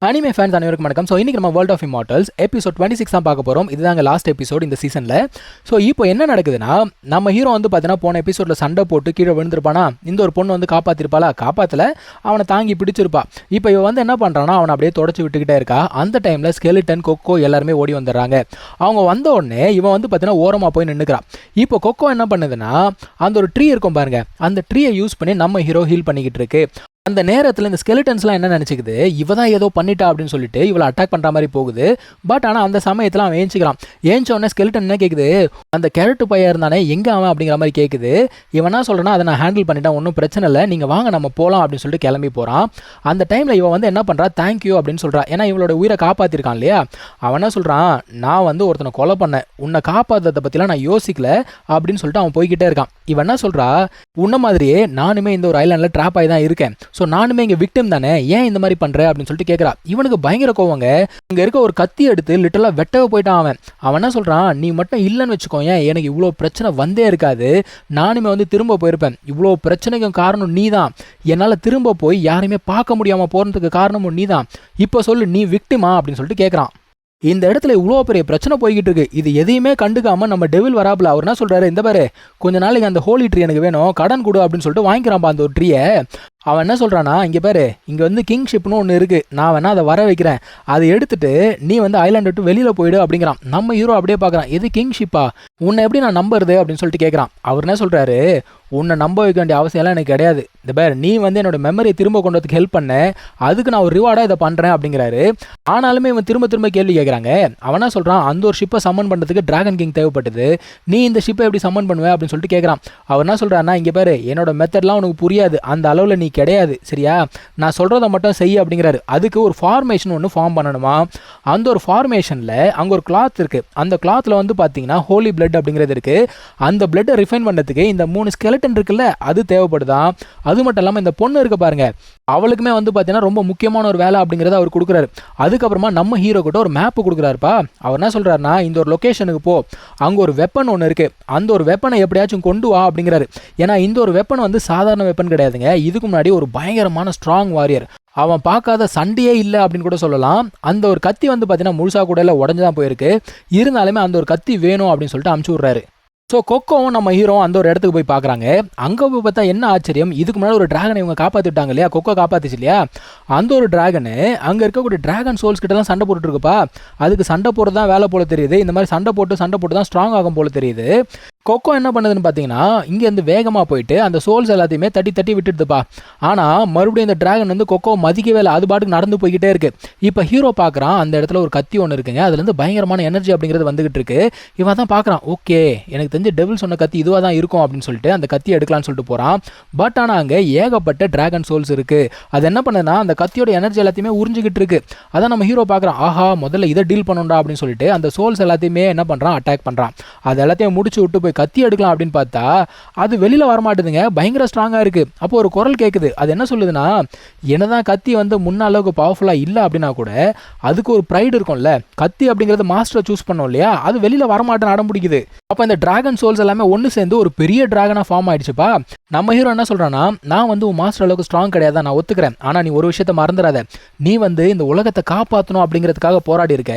Anime fans அனைவருக்கும் வணக்கம். So இன்றைக்கி நம்ம வேர்ல்ட் ஆஃப் இமார்டல்ஸ் எபிசோட் 26 தான் பார்க்க போகிறோம். இதுதாங்க லாஸ்ட் எபிசோட் இந்த சீசனில். ஸோ இப்போ என்ன நடக்குதுன்னா, நம்ம ஹீரோ வந்து பார்த்தீங்கன்னா போன எபிசோடில் சண்டை போட்டு கீழே விழுந்திருப்பானா, இந்த ஒரு பொண்ணு வந்து காப்பாற்றிருப்பாளா, காப்பாற்றல, அவனை தாங்கி பிடிச்சிருப்பா. இப்போ இவன் வந்து என்ன பண்ணுறான்னா, அவனை அப்படியே தொடச்சி விட்டுக்கிட்டே இருக்கா. அந்த டைமில் ஸ்கெலிட்டன், கொக்கோ எல்லாருமே ஓடி வந்துடுறாங்க. அவங்க வந்த உடனே இவன் வந்து பார்த்தீங்கன்னா ஓரமாக போய் நின்றுக்கிறான். இப்போ கொக்கோ என்ன பண்ணுதுன்னா, அந்த ஒரு ட்ரீ இருக்கும் பாருங்க, அந்த ட்ரீயை யூஸ் பண்ணி நம்ம ஹீரோ ஹீல் பண்ணிக்கிட்டு இருக்கு. அந்த நேரத்தில் இந்த ஸ்கெலிட்டன்ஸ்லாம் என்ன நினச்சிக்குது, இவ தான் ஏதோ பண்ணிட்டா அப்படின்னு சொல்லிட்டு இவளை அட்டாக் பண்ணுற மாதிரி போகுது. பட் ஆனால் அந்த சமயத்தில் அவன் ஏஞ்சிக்கிறான். ஏஞ்சோடனே ஸ்கெலிட்டன் என்ன கேட்குது, அந்த கேரட்டு பையன் இருந்தானே எங்கே அவன் அப்படிங்கிற மாதிரி கேட்குது. இவன் என்ன சொல்கிறேன்னா, அதை நான் ஹேண்டில் பண்ணிட்டேன், ஒன்றும் பிரச்சனை இல்லை, நீங்கள் வாங்க நம்ம போகலாம் அப்படின்னு சொல்லிட்டு கிளம்பி போகிறான். அந்த டைமில் இவன் வந்து என்ன பண்ணுறா, தேங்க்யூ அப்படின்னு சொல்கிறா. ஏன்னா இவளோட உயிரை காப்பாற்றிருக்கான் இல்லையா. அவன் என்ன சொல்கிறான், நான் வந்து ஒருத்தனை கொலை பண்ணேன், உன்னை காப்பாற்றதை பற்றிலாம் நான் யோசிக்கல அப்படின்னு சொல்லிட்டு அவன் போய்கிட்டே இருக்கான். இவன் என்ன சொல்கிறா, உன்ன மாதிரியே நானுமே இந்த ஒரு ஐலாண்டில் ட்ராப் ஆகி தான் இருக்கேன், ஸோ நானுமே இங்கே விக்டிம் தானே, ஏன் இந்த மாதிரி பண்ணுற அப்படின்னு சொல்லிட்டு கேட்குறா. இவனுக்கு பயங்கர கோவங்க. இங்கே இருக்க ஒரு கத்தி எடுத்து லிட்டலாக வெட்டவே போயிட்டான் அவன். அவன் என்ன சொல்கிறான், நீ மட்டும் இல்லைன்னு வச்சுக்கோ, ஏன் எனக்கு இவ்வளோ பிரச்சனை வந்தே இருக்காது, நானுமே வந்து திரும்ப போயிருப்பேன், இவ்வளோ பிரச்சனைக்கும் காரணம் நீ தான், என்னால் திரும்ப போய் யாரையுமே பார்க்க முடியாமல் போகிறதுக்கு காரணமும் நீ தான், இப்போ சொல்லு நீ விக்டிமா அப்படின்னு சொல்லிட்டு கேட்குறான். இந்த இடத்துல இவ்வளோ பெரிய பிரச்சனை போய்கிட்டு இருக்கு. இது எதையுமே கண்டுக்காம நம்ம டெவில் வராப்புல அவர் என்ன சொல்கிறாரு, இந்த பாரு கொஞ்ச நாளைக்கு அந்த ஹோலி ட்ரீ எனக்கு வேணும், கடன் கொடு அப்படின்னு சொல்லிட்டு வாங்கிக்கிறான்ப்பா அந்த ஒரு ட்ரீயை. அவன் என்ன சொல்கிறான்னா, இங்கே பாரு இங்கே வந்து கிங்ஷிப்னு ஒன்று இருக்குது, நான் வேணா அதை வர வைக்கிறேன், அதை எடுத்துட்டு நீ வந்து ஐலாண்ட் விட்டு வெளியில் போயிடு அப்படிங்கிறான். நம்ம ஹீரோ அப்படியே பார்க்குறான், எது கிங்ஷிப்பா, உன்னை எப்படி நான் நம்புறது அப்படின்னு சொல்லிட்டு கேட்குறான். அவர் என்ன சொல்கிறாரு, உன்னை நம்ப வைக்க வேண்டிய அவசியம்லாம் எனக்கு கிடையாது, இந்த பேர் நீ வந்து என்னோட மெமரியை திரும்ப கொண்டு வரதுக்கு ஹெல்ப் பண்ண, அதுக்கு நான் ஒரு ரிவார்டாக இதை பண்ணுறேன் அப்படிங்கிறாரு. ஆனாலுமே இவன் திரும்ப திரும்ப கேள்வி கேட்குறாங்க. அவனா சொல்கிறான், அந்த ஒரு ஷிப்பை சம்மன் பண்ணுறதுக்கு டிராகன் கிங் தேவைப்பட்டது, நீ இந்த ஷிப்பை எப்படி சம்மன் பண்ணுவேன் அப்படின்னு சொல்லிட்டு கேட்குறான். அவர் என்ன சொல்கிறாருன்னா, இங்கே பாரு என்னோட மெத்தட்லாம் உனக்கு புரியாது, அந்த அளவில் நீ கிடையாது சரியா, நான் சொல்கிறத மட்டும் செய் அப்படிங்கிறாரு. அதுக்கு ஒரு ஃபார்மேஷன் ஒன்று ஃபார்ம் பண்ணணுமா, அந்த ஒரு ஃபார்மேஷனில் அங்கே ஒரு கிளாத் இருக்குது, அந்த கிளாத்தில் வந்து பார்த்தீங்கன்னா ஹோலி பிளட் அப்படிங்கிறது இருக்குது, அந்த பிளட்டை ரிஃபைன் பண்ணுறதுக்கு இந்த 3 ஸ்கெலட்டன் இருக்குல்ல அது தேவைப்படுதான். அது மட்டும் இல்லாமல் இந்த பொண்ணு இருக்க பாருங்க, அவளுக்குமே வந்து பார்த்தீங்கன்னா ரொம்ப முக்கியமான ஒரு வேலை அப்படிங்கிறத அவர் கொடுக்குறாரு. அதுக்கப்புறமா நம்ம ஹீரோ கிட்ட ஒரு மேப்பு கொடுக்குறாருப்பா. அவர் என்ன சொல்கிறாருன்னா, இந்த ஒரு லொக்கேஷனுக்கு போ, அங்கே ஒரு வெப்பன் ஒன்று இருக்குது, அந்த ஒரு வெப்பனை எப்படியாச்சும் கொண்டு வா அப்படிங்கிறாரு. ஏன்னா இந்த ஒரு வெப்பன் வந்து சாதாரண வெப்பன் கிடையாதுங்க, இதுக்கு முன்னாடி ஒரு பயங்கரமான ஸ்ட்ராங் வாரியர், அவன் பார்க்காத சண்டையே இல்லை அப்படின்னு கூட சொல்லலாம். அந்த ஒரு கத்தி வந்து பார்த்தீங்கன்னா முழுசாக கூட இல்லை, உடஞ்சி தான் போயிருக்கு, இருந்தாலுமே அந்த ஒரு கத்தி வேணும் அப்படின்னு சொல்லிட்டு அமுச்சு விட்றாரு. ஸோ கொக்கோவும் நம்ம ஹீரோ அந்த ஒரு இடத்துக்கு போய் பார்க்குறாங்க. அங்கே போய் பார்த்தா என்ன ஆச்சரியம், இதுக்கு முன்னாடி ஒரு டிராகனை இவங்க காப்பாற்றிட்டாங்க இல்லையா, கொக்கோ காப்பாற்றிச்சு இல்லையா, அந்த ஒரு டிராகனு அங்கே இருக்கக்கூடிய டிராகன் சோல்ஸ் கிட்டலாம் சண்டை போட்டுருக்குப்பா. அதுக்கு சண்டை போட்டு தான் வேலை போல தெரியுது, இந்த மாதிரி சண்டை போட்டு தான் ஸ்ட்ராங் ஆகும் போல தெரியுது. கொக்கோ என்ன பண்ணுதுன்னு பார்த்தீங்கன்னா, இங்கேருந்து வேகமாக போயிட்டு அந்த சோல்ஸ் எல்லாத்தையுமே தட்டி தட்டி விட்டுடுதுப்பா. ஆனால் மறுபடியும் இந்த டிராகன் வந்து கொக்கோ மதிக்கவே இல்லை, அது பாட்டுக்கு நடந்து போய்கிட்டே இருக்கு. இப்போ ஹீரோ பார்க்குறான், அந்த இடத்துல ஒரு கத்தி ஒன்று இருக்குங்க, அதுலேருந்து பயங்கரமான எனர்ஜி அப்படிங்கிறது வந்துகிட்டு இருக்கு. இவன் தான் பார்க்குறான், ஓகே எனக்கு தெரிஞ்ச டெவில் சொன்ன கத்தி இதுவாக தான் இருக்கும் அப்படின்னு சொல்லிட்டு அந்த கத்தி எடுக்கலான்னு சொல்லிட்டு போகிறான். பட் ஆனால் அங்கே ஏகப்பட்ட டிராகன் சோல்ஸ் இருக்குது. அது என்ன பண்ணுதுன்னா, அந்த கத்தியோட எனர்ஜி எல்லாத்தையுமே உறிஞ்சிக்கிட்டு இருக்கு. அதான் நம்ம ஹீரோ பார்க்குறான், ஆஹா முதல்ல இதை டீல் பண்ணணும்டா அப்படின்னு சொல்லிட்டு அந்த சோல்ஸ் எல்லாத்தையுமே என்ன பண்ணுறான், அட்டாக் பண்ணுறான். அது எல்லாத்தையும் முடிச்சு விட்டு போய் கத்தி எடுக்கலாம் அப்படின்னு பார்த்தா அது வெளியில வரமாட்டுதுங்க, பயங்கர ஸ்ட்ராங்கா இருக்கு. அப்போ ஒரு குரல் கேட்குது, அது என்ன சொல்லுதுன்னா, என்னதான் கத்தி வந்து முன்ன அளவுக்கு பவர்ஃபுல்லா இல்லை அப்படின்னா கூட அதுக்கு ஒரு ப்ரைடு இருக்கும்ல, கத்தி அப்படிங்கிறது மாஸ்டரை சூஸ் பண்ணோம் இல்லையா, அது வெளியில வரமாட்டேன்னு அடம் பிடிக்குது. அப்போ இந்த டிராகன் சோல்ஸ் எல்லாமே ஒன்று சேர்ந்து ஒரு பெரிய டிராகனா ஃபார்ம் ஆயிடுச்சுப்பா. நம்ம ஹீரோ என்ன சொல்றான்னா, நான் வந்து உன் மாஸ்டர் அளவுக்கு ஸ்ட்ராங் கிடையாது, நான் ஒத்துக்கிறேன், ஆனா நீ ஒரு விஷயத்த மறந்துடாத, நீ வந்து இந்த உலகத்தை காப்பாற்றணும் அப்படிங்கிறதுக்காக போராடி இருக்க,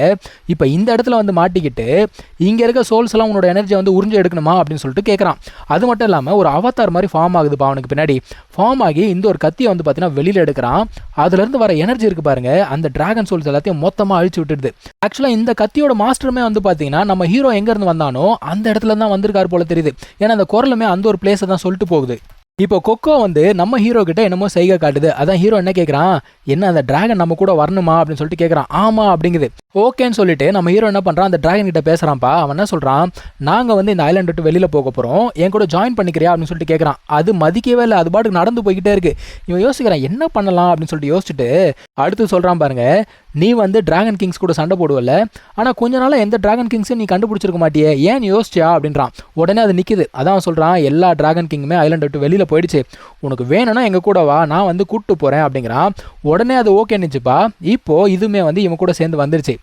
இப்போ இந்த இடத்துல வந்து மாட்டிக்கிட்டு இங்க இருக்க சோல்ஸ் எல்லாம் உன்னோட எனர்ஜியை வந்து உறிஞ்சு எடுக்கணுமா அப்படின்னு சொல்லிட்டு கேட்குறான். அது மட்டும் இல்லாமல் ஒரு அவதார் மாதிரி ஃபார்ம் ஆகுதுப்பா அவனுக்கு பின்னாடி. ஃபார்ம் ஆகி இந்த ஒரு கத்தியை வந்து பார்த்தீங்கன்னா வெளியில் எடுக்கிறான். அதுலேருந்து வர எனர்ஜி இருக்கு பாருங்க, அந்த டிராகன் சோல்ஸ் எல்லாத்தையும் மொத்தமாக அழிச்சு விட்டுடுது. ஆக்சுவலாக இந்த கத்தியோட மாஸ்டருமே வந்து பார்த்தீங்கன்னா நம்ம ஹீரோ எங்கேருந்து வந்தானோ அந்த இடத்துல தான் வந்திருக்காரு போல தெரியுது. ஏன்னா அந்த குரலுமே அந்த ஒரு பிளேஸை தான் சொல்லிட்டு போகுது. இப்போ கொக்கோ வந்து நம்ம ஹீரோ கிட்ட என்னமோ செய்கை காட்டுது. அதான் ஹீரோ என்ன கேட்குறான், என்ன அந்த டிராகன் நம்ம கூட வரணுமா அப்படின்னு சொல்லிட்டு கேட்குறான். ஆமா அப்படிங்குது. ஓகேன்னு சொல்லிட்டு நம்ம ஹீரோ என்ன பண்ணுறான், அந்த டிராகன் கிட்ட பேசுகிறான்ப்பா. அவன் என்ன சொல்கிறான், நாங்கள் வந்து இந்த ஐலாண்ட் விட்டு வெளியில் போக போகிறோம், என் கூட ஜாயின் பண்ணிக்கிறியா அப்படின்னு சொல்லிட்டு கேட்குறான். அது மதிக்கவே இல்லை, அது பாட்டுக்கு நடந்து போய்கிட்டே இருக்கு. இவன் யோசிக்கிறான் என்ன பண்ணலாம் அப்படின்னு சொல்லிட்டு யோசிச்சுட்டு அடுத்து சொல்கிறான் பாருங்க, நீ வந்து டிராகன் கிங்ஸ் கூட சண்டை போடுவல, ஆனால் கொஞ்ச நாளாக எந்த டிராகன் கிங்ஸையும் நீ கண்டுபிடிச்சிருக்க மாட்டியே, ஏன் யோசிச்சியா அப்படின்றான். உடனே அது நிற்குது. அதான் சொல்கிறான், எல்லா டிராகன் கிங்குமே ஐலாண்ட் விட்டு வெளியில் போயிடுச்சு, உனக்கு வேணும்னா எங்கள் கூட வா, நான் வந்து கூப்பிட்டு போகிறேன் அப்படிங்கிறான். உடனே அது ஓகே நினச்சிப்பா. இப்போ இதுவுமே வந்து இவன் கூட சேர்ந்து வந்துருச்சு.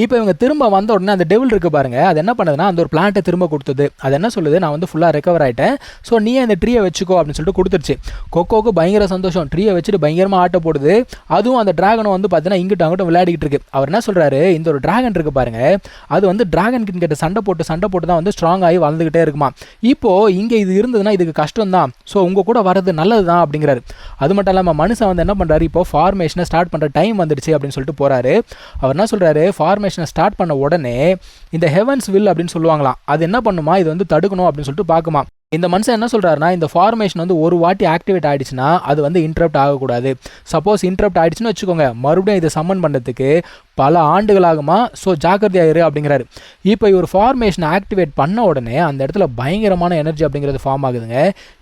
இப்போ இவங்க திரும்ப வந்த உடனே அந்த டெவில் இருக்கு பாருங்க, அது என்ன பண்ணுதுன்னா அந்த ஒரு பிளான்ட்டை திரும்ப கொடுத்தது. அது என்ன சொல்லுது, நான் வந்து ஃபுல்லாக ரெக்கவர் ஆகிட்டேன், ஸோ நீயே இந்த ட்ரீயை வச்சுக்கோ அப்படின்னு சொல்லிட்டு கொடுத்துருச்சு. கொக்கோவுக்கு பயங்கர சந்தோஷம், ட்ரீயை வச்சுட்டு பயங்கரமாக ஆட்ட போடுது. அதுவும் அந்த டிராகனும் வந்து பார்த்தீங்கன்னா இங்கிட்ட அங்கிட்ட விளையாடிக்கிட்டு இருக்கு. அவர் என்ன சொல்றாரு, இந்த ஒரு டிராகன் இருக்கு பாருங்க, அது வந்து டிராகன் கிட்ட சண்டை போட்டு தான் வந்து ஸ்ட்ராங் ஆகி வளர்ந்துகிட்டே இருக்குமா. இப்போ இங்க இது இருந்ததுன்னா இதுக்கு கஷ்டம் தான், ஸோ உங்க கூட வர்றது நல்லது தான் அப்படிங்கிறாரு. அது மட்டும் இல்லாமல் மனுஷன் வந்து என்ன பண்றாரு, இப்போ ஃபார்மேஷனை ஸ்டார்ட் பண்ற டைம் வந்துடுச்சு அப்படின்னு சொல்லிட்டு போறாரு. அவர் என்ன சொல்றாரு, ஃபார்மேஷனை ஸ்டார்ட் பண்ண உடனே இந்த ஹெவன்ஸ் வில் அப்படின்னு சொல்லுவாங்களாம், அது என்ன பண்ணுமா, இது வந்து தடுக்கணும் அப்படின்னு சொல்லிட்டு பார்க்குமா. இந்த மனுஷன் என்ன சொல்றாருன்னா, இந்த ஃபார்மேஷன் வந்து ஒரு வாட்டி ஆக்டிவேட் ஆயிடுச்சுன்னா அது வந்து இன்டரப்ட் ஆகக்கூடாது. சப்போஸ் இன்டரப்ட் ஆயிடுச்சுன்னு வச்சுக்கோங்க, மறுபடியும் இதை சம்மன் பண்ணுறதுக்கு பல ஆண்டுகளாகுமா, ஸோ ஜாக்கிரதையாயிரு அப்படிங்கிறாரு. இப்போ இவர் ஃபார்மேஷனை ஆக்டிவேட் பண்ண உடனே அந்த இடத்துல பயங்கரமான எனர்ஜி அப்படிங்கிறது ஃபார்ம் ஆகுதுங்க.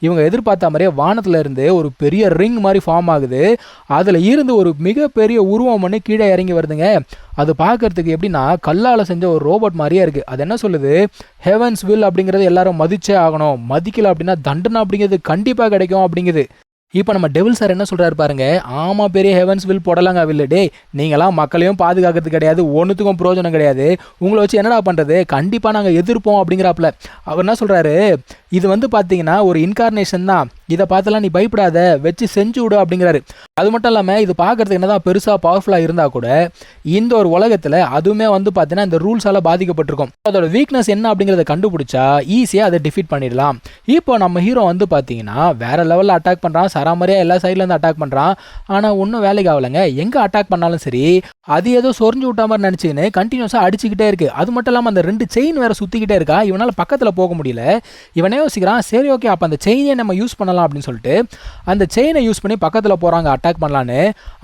இவங்க எதிர்பார்த்த மாதிரியே வானத்தில் இருந்து ஒரு பெரிய ரிங் மாதிரி ஃபார்ம் ஆகுது. அதில் இருந்து ஒரு மிகப்பெரிய உருவம் பண்ணி கீழே இறங்கி வருதுங்க. அது பார்க்கறதுக்கு எப்படின்னா கல்லால் செஞ்ச ஒரு ரோபோட் மாதிரியே இருக்குது. அது என்ன சொல்லுது, ஹெவன்ஸ் வில் அப்படிங்கிறது எல்லாரும் மதிச்சே ஆகணும், மதிக்கல அப்படின்னா தண்டனை அப்படிங்கிறது கண்டிப்பாக கிடைக்கும் அப்படிங்குது. இப்போ நம்ம டெவில் சார் என்ன சொல்கிறாரு பாருங்க, ஆமாம் பெரிய ஹெவன்ஸ் வில் போடலாங்க வில்லு, டே நீங்களாம் மக்களையும் பாதுகாக்கிறது கிடையாது, ஒன்றுத்துக்கும் பிரயோஜனம் கிடையாது, உங்களை வச்சு என்னடா பண்ணுறது, கண்டிப்பாக நாங்கள் எதிர்ப்போம் அப்படிங்கிறாப்புல. அவர் என்ன சொல்கிறாரு, இது வந்து பார்த்தீங்கன்னா ஒரு இன்கார்னேஷன் தான், இதை பார்த்தலாம் நீ பயப்படாத, வச்சு செஞ்சு விடு அப்படிங்கிறாரு. அது மட்டும் இல்லாமல் இது பார்க்குறதுக்கு என்ன தான் பெருசாக பவர்ஃபுல்லாக இருந்தால் கூட இந்த ஒரு உலகத்தில் அதுவுமே வந்து பார்த்தீங்கன்னா இந்த ரூல்ஸால் பாதிக்கப்பட்டிருக்கும். அதோட வீக்னஸ் என்ன அப்படிங்கிறத கண்டுபிடிச்சா ஈஸியாக அதை டிஃபீட் பண்ணிடலாம். இப்போ நம்ம ஹீரோ வந்து பார்த்தீங்கன்னா வேற லெவலில் அட்டாக் பண்ணுறான், சராமரியாக எல்லா சைட்லேருந்து அட்டாக் பண்ணுறான். ஆனால் ஒன்றும் வேலைக்கு ஆகலைங்க. எங்கே அட்டாக் பண்ணாலும் சரி அது ஏதோ சொரிஞ்சு விட்டா மாதிரி நினச்சிக்கின்னு கண்டினியூஸாக அடிச்சுக்கிட்டே இருக்குது. அது மட்டும் இல்லாமல் அந்த 2 செயின் வேறு சுற்றிக்கிட்டே இருக்கா, இவனால் பக்கத்தில் போக முடியல. இவனே யோசிக்கிறான், சரி ஓகே அப்போ அந்த செயினே நம்ம யூஸ் பண்ணலாம் அப்படின்னு சொல்லிட்டு அந்த செயினை யூஸ் பண்ணி பக்கத்தில் போகிறாங்க அட்டாக் பண்ணலான்னு.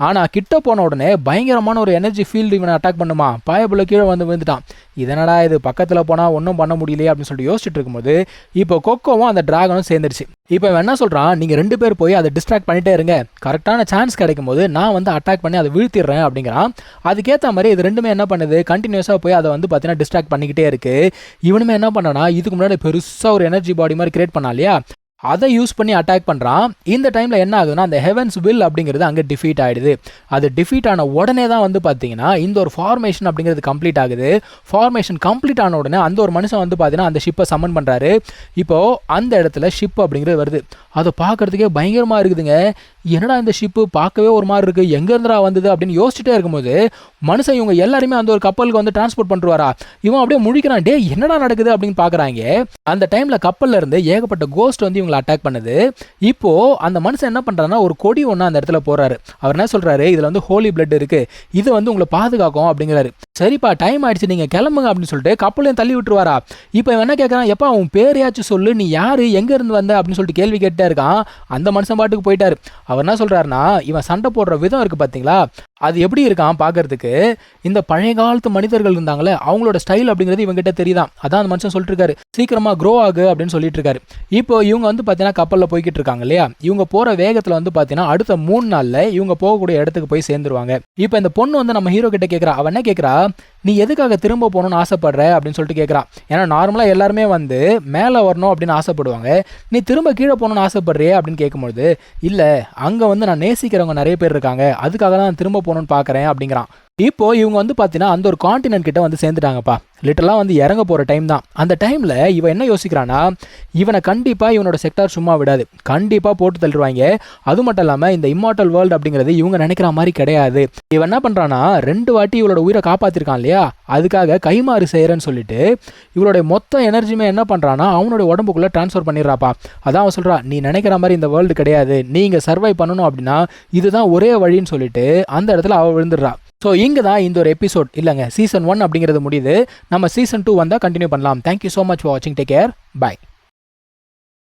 ஆனால் கிட்ட போன உடனே பயங்கரமான ஒரு எனர்ஜி ஃபீல்டு இவனை அட்டாக் பண்ணுமா, பாயபுள்ள கீழே வந்து விழுந்துட்டான். இதனடா இது பக்கத்தில் போனால் ஒன்றும் பண்ண முடியலையே அப்படின்னு சொல்லிட்டு யோசிச்சுட்டு இருக்கும்போது இப்போ கொக்கோவும் அந்த டிராகனும் சேர்ந்துருச்சு. இப்போ இவன் என்ன சொல்கிறான், நீங்கள் 2 பேர் போய் அதை டிஸ்ட்ராக்ட் பண்ணிட்டே இருங்க, கரெக்டான சான்ஸ் கிடைக்கும் போது நான் வந்து அட்டாக் பண்ணி அதை வீழ்த்திடுறேன் அப்படிங்கிறான். அதுக்கேற்ற மாதிரி இது ரெண்டுமே என்ன பண்ணுது, கண்டினியூஸாக போய் அதை வந்து பார்த்தீங்கன்னா டிஸ்ட்ராக்ட் பண்ணிக்கிட்டே இருக்கு. இவனுமே என்ன பண்ணனா, இதுக்கு முன்னாடி பெருசாக ஒரு எனர்ஜி பாடி மாதிரி கிரியேட் பண்ணா இல்லையா, அதை யூஸ் பண்ணி அட்டாக் பண்ணுறான். இந்த டைமில் என்ன ஆகுதுன்னா அந்த ஹெவன்ஸ் வில் அப்படிங்கிறது அங்கே டிஃபீட் ஆகிடுது. அது டிஃபீட் ஆன உடனே தான் வந்து பார்த்தீங்கன்னா இந்த ஒரு ஃபார்மேஷன் அப்படிங்கிறது கம்ப்ளீட் ஆகுது. ஃபார்மேஷன் கம்ப்ளீட் ஆன உடனே அந்த ஒரு மனுஷன் வந்து பார்த்தீங்கன்னா அந்த ஷிப்பை சம்மன் பண்ணுறாரு. இப்போது அந்த இடத்துல ஷிப் அப்படிங்கிறது வருது. அதை பார்க்குறதுக்கே பயங்கரமாக இருக்குதுங்க. என்னடா இந்த ஷிப்பு பார்க்கவே ஒரு மாதிரி இருக்குது, எங்கே இருந்துடா வந்தது அப்படின்னு யோசிச்சுட்டே இருக்கும்போது மனுஷன் இவங்க எல்லாருமே அந்த ஒரு கப்பலுக்கு வந்து டிரான்ஸ்போர்ட் பண்ணுவாரா, இவன் அப்படியே முழிக்கிறான், டே என்னடா நடக்குது அப்படின்னு பார்க்குறாங்க. அந்த டைமில் கப்பலில் இருந்து ஏகப்பட்ட கோஸ்ட் வந்து இவங்களை அட்டாக் பண்ணுது. இப்போ அந்த மனுஷன் என்ன பண்ணுறாருன்னா ஒரு கொடி ஒன்று அந்த இடத்துல போடுறாரு. அவர் என்ன சொல்கிறாரு, இதில் வந்து ஹோலி பிளட் இருக்குது, இது வந்து உங்களை பாதுகாக்கும் அப்படிங்கிறாரு. சரிப்பா டைம் ஆயிடுச்சு நீங்கள் கிளம்புங்க அப்படின்னு சொல்லிட்டு கப்பலையும் தள்ளி விட்டுருவாரா. இப்போ இவன் என்ன கேட்குறான், எப்பா உன் பேரையாச்சும் சொல்லு, நீ யார் எங்கேருந்து வந்த அப்படின்னு சொல்லிட்டு கேள்வி கேட்டே இருக்கான். அந்த மனுஷன் பாட்டுக்கு போயிட்டாரு. அவர் என்ன சொல்கிறாருன்னா, இவன் சண்டை போடுற விதம் இருக்குது பார்த்தீங்களா, அது எப்படி இருக்கான் பார்க்கறதுக்கு இந்த பழைய காலத்து மனிதர்கள் இருந்தாங்களே அவங்களோட ஸ்டைல் அப்படிங்கிறது இவங்ககிட்ட தெரியுதான். அதான் அந்த மனுஷன் சொல்லிட்டு இருக்காரு, சீக்கிரமாக க்ரோ ஆகு அப்படின்னு சொல்லிட்டு இருக்காரு. இப்போ இவங்க வந்து பார்த்தீங்கன்னா கப்பலில் போய்கிட்டு இருக்காங்க இல்லையா, இவங்க போகிற வேகத்தில் வந்து பார்த்தீங்கன்னா அடுத்த 3 நாளில் இவங்க போகக்கூடிய இடத்துக்கு போய் சேர்ந்துருவாங்க. இப்போ இந்த பொண்ணு வந்து நம்ம ஹீரோ கிட்ட கேட்குறா, அவன் என்ன கேட்குறா, நீ எதுக்காக திரும்ப போகணும்னு ஆசைப்படுற அப்படின்னு சொல்லிட்டு கேட்குறான். ஏன்னா நார்மலாக எல்லாருமே வந்து மேலே வரணும் அப்படின்னு ஆசைப்படுவாங்க, நீ திரும்ப கீழே போகணும்னு ஆசைப்படுறியே அப்படின்னு கேட்கும்போது, இல்லை அங்கே வந்து நான் நேசிக்கிறவங்க நிறைய பேர் இருக்காங்க, அதுக்காக தான் திரும்ப போகணும்னு பார்க்குறேன் அப்படிங்கிறான். இப்போ இவங்க வந்து பார்த்தீங்கன்னா அந்த ஒரு காண்டினென்ட் கிட்ட வந்து சேர்ந்துட்டாங்கப்பா. லிட்டரலாக வந்து இறங்க போகிற டைம் தான். அந்த டைமில் இவன் என்ன யோசிக்கிறான்னா, இவனை கண்டிப்பாக இவனோட செக்டார் சும்மா விடாது, கண்டிப்பாக போட்டு தள்ளிடுவாங்க. அது மட்டும் இல்லாமல் இந்த இம்மார்டல் வேர்ல்டு அப்படிங்கிறது இவங்க நினைக்கிற மாதிரி கிடையாது. இவன் என்ன பண்ணுறான்னா 2 வாட்டி இவளோட உயிரை காப்பாற்றிருக்கான் இல்லையா, அதுக்காக கைமாறு செய்கிறேன்னு சொல்லிட்டு இவளுடைய மொத்த எனர்ஜியுமே என்ன பண்ணுறான்னா அவனோட உடம்புக்குள்ளே ட்ரான்ஸ்ஃபர் பண்ணிடுறாப்பா. அதான் அவன் சொல்கிறான், நீ நினைக்கிற மாதிரி இந்த வேர்ல்டு கிடையாது, நீங்கள் சர்வை பண்ணணும் அப்படின்னா இதுதான் ஒரே வழின்னு சொல்லிட்டு அந்த இடத்துல அவள் விழுந்துடுறா. ஸோ இங்கே தான் இந்த ஒரு எபிசோட் இல்லைங்க சீசன் 1 அப்படிங்கிறது முடியுது. நம்ம சீசன் 2 வந்தால் கண்டினியூ பண்ணலாம். தேங்க்யூ ஸோ மச் ஃபார் வாட்சிங். Take care. பை.